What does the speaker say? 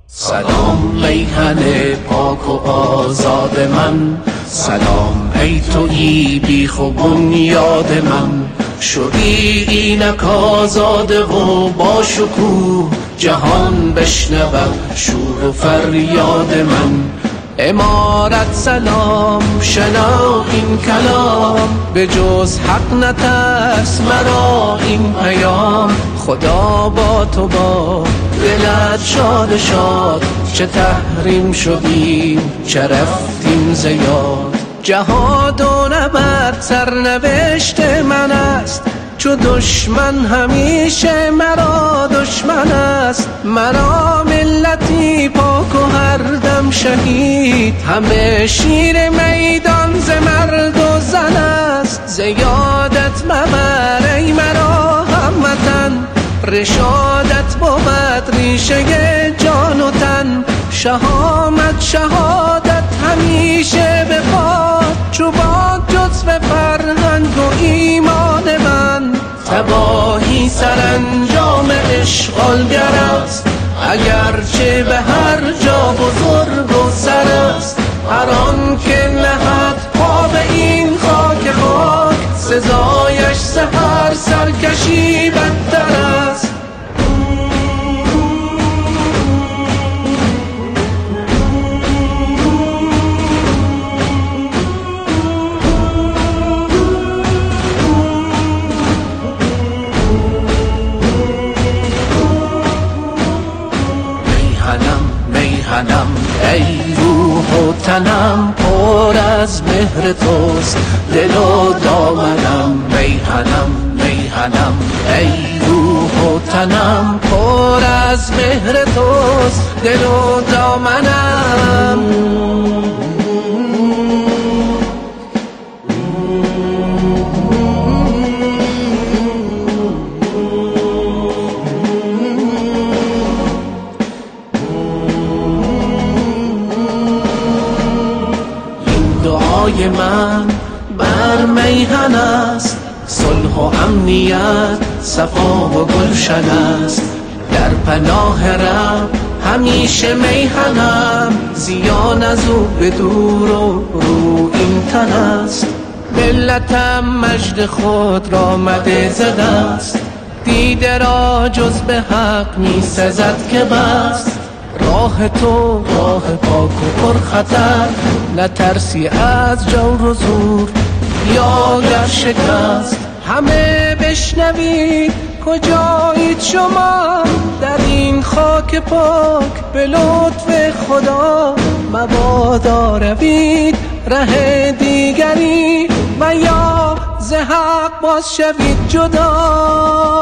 سلام میهن پاک و آزاد من، سلام ای تویی بیخ و بنیاد من. شدی اینک آزاده و با شکوه، جهان بشنود شور و فریاد من. امارت سلام شنو این کلام، به جز حق نترس مرا این پیام. خدا با تو با دلت شاد شاد، چه تحریم شدیم چه رفتیم زیاد. جهاد و نبرد سرنوشت من است، چو دشمن همیشه مرا دشمن است. مرا ملتی پاک و هر دم شهید، همه شیر میدان ز مرد و زن است. زیادت مبر ای مرا هموطن، رشادت بود ریشه جان و تن. شهامت شهادت همیشه به پاد، چو باد جزو فرهنگ و ایمان من. تباهی سرانجام اشغالگر است، اگرچه به هر جا بزرگ و سر است. هر آن که نهد پا به این خاک خاک، سزایش سحر سرکشی بدتر است. میهنم ای روح و تنم، پر از مهر توست دل و دامنم. میهنم ای روح و تنم، پر از مهر توست دل و دامنم. دعای من بر میهن است، صلح و امنیت صفا و گلشن است. در پناه رب همیشه میهنم، زیان از او به دور و رو این تن است. ملتم مجد خود را مده ز دست، دیده را جز به حق می سزد که بست. راه تو راه پاک و پرخطر، نترسی از جور و زور یا گر شکست. همه بشنوید کجایید شما، در این خاک پاک به لطف خدا. مبادا روید ره دیگری، و یا ز حق باز شوید جدا.